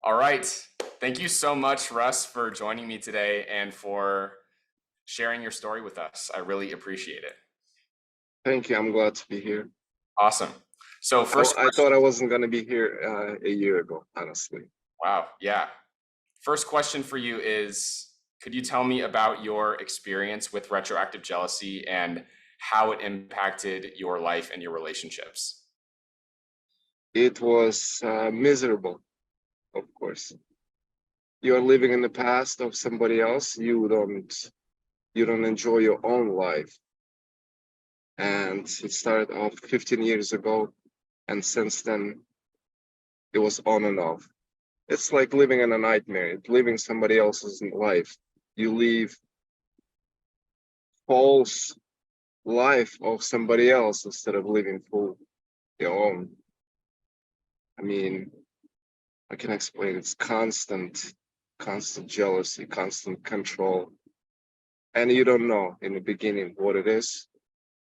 All right. Thank you so much, Russ, for joining me today and for sharing your story with us. I really appreciate it. Thank you. I'm glad to be here. Awesome. So first I question. thought I wasn't going to be here a year ago, honestly. Wow. Yeah. First question for you is, could you tell me about your experience with retroactive jealousy and how it impacted your life and your relationships? It was miserable, of course. You're living in the past of somebody else. You don't enjoy your own life. And it started off 15 years ago, and since then it was on and off. It's like living in a nightmare, living somebody else's life. You live false life of somebody else instead of living full your own. I mean, I can explain. It's constant jealousy, constant control. And you don't know in the beginning what it is.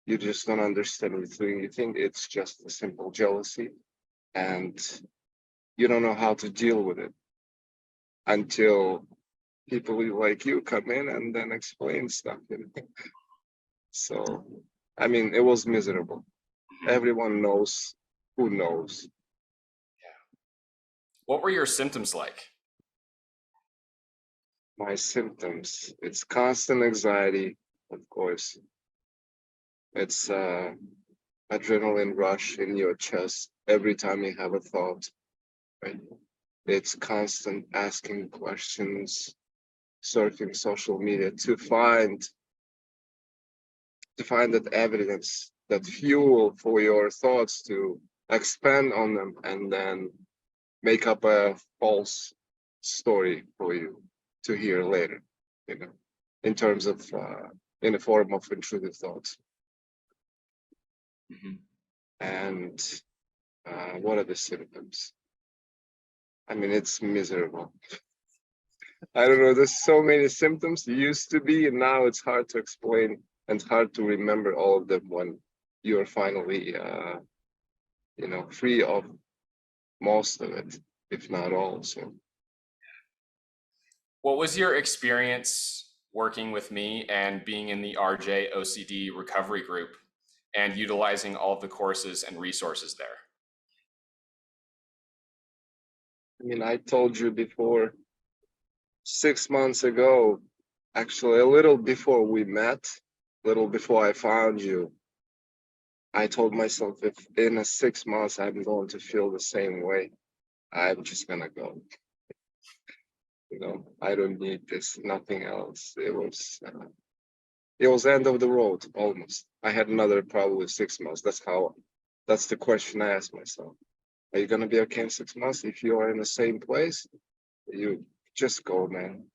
You just don't understand anything. You think it's just a simple jealousy, and you don't know how to deal with it until people like you come in and then explain stuff. So, I mean, it was miserable. Everyone knows who knows. What were your symptoms like? My symptoms, it's constant anxiety, of course. It's adrenaline rush in your chest every time you have a thought, right? It's constant asking questions, surfing social media to find that evidence, that fuel for your thoughts to expand on them and then make up a false story for you to hear later, in terms of in the form of intrusive thoughts. And what are the symptoms? I mean, it's miserable. I don't know, there's so many symptoms. It used to be, and now it's hard to explain and hard to remember all of them when you're finally free of most of it, if not all. So What was your experience working with me and being in the RJ OCD recovery group and utilizing all of the courses and resources there? I mean, I told you before, 6 months ago, actually a little before we met, a little before I found you, I told myself, if in 6 months I'm going to feel the same way, I'm just gonna go. I don't need this, nothing else. It was end of the road almost. I had another probably 6 months. That's the question I asked myself. Are you gonna be okay in 6 months? If you are in the same place, you just go, man.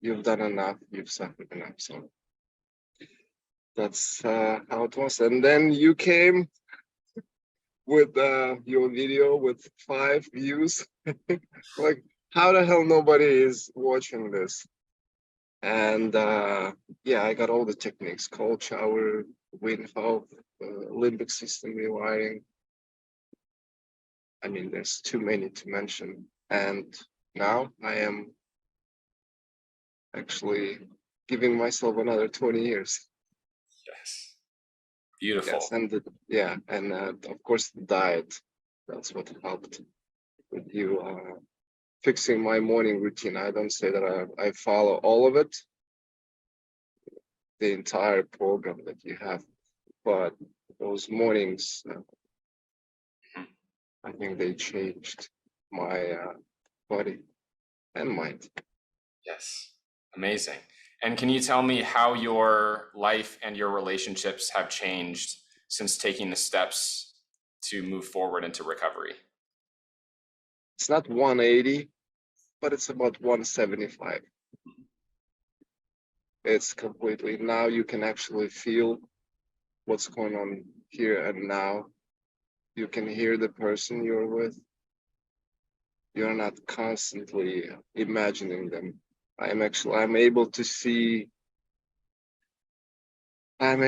You've done enough, you've suffered enough. So that's how it was. And then you came with your video with 5 views. Like, how the hell nobody is watching this? And yeah, I got all the techniques: cold shower, wind health, limbic system rewiring. I mean, there's too many to mention. And now I am actually giving myself another 20 years. Yes. Beautiful. Yes, and of course the diet. That's what helped with you fixing my morning routine. I don't say that I follow all of it, the entire program that you have, but those mornings, I think they changed my body and mind. Yes. Amazing. And can you tell me how your life and your relationships have changed since taking the steps to move forward into recovery? It's not 180, but it's about 175. It's completely, now you can actually feel what's going on here and now. You can hear the person you're with. You're not constantly imagining them. I'm able to see the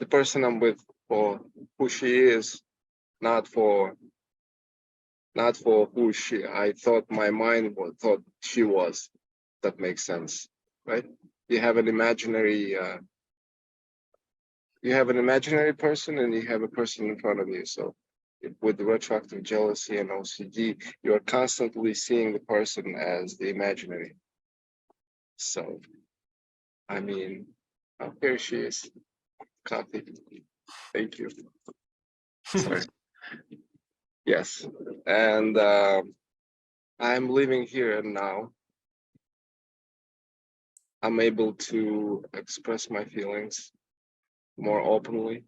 person I'm with for who she is, not for not for who I thought my mind thought she was. That makes sense, right? You have an imaginary person and you have a person in front of you. So with the retroactive jealousy and OCD, you are constantly seeing the person as the imaginary. So, I mean, oh, here she is. Copy. Thank you. Sorry. Yes. And I'm living here and now. I'm able to express my feelings more openly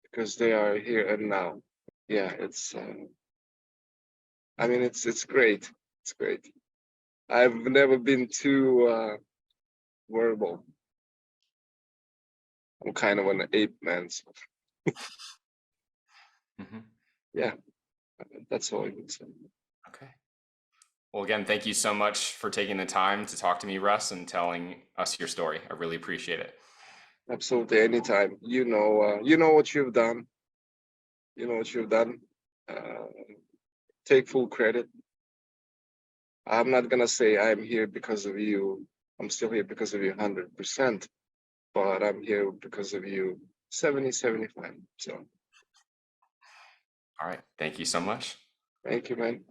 because they are here and now. Yeah, it's I mean it's great. It's great. I've never been too verbal. I'm kind of an ape man. So Mhm. yeah, that's all I can say. Okay. Well, again, thank you so much for taking the time to talk to me, Russ, and telling us your story. I really appreciate it. Absolutely, anytime. You know what you've done. You know what you've done. Take full credit. I'm not gonna say I'm here because of you. I'm still here because of you 100%, but I'm here because of you 70, 75. So All right. Thank you so much. thank you, man.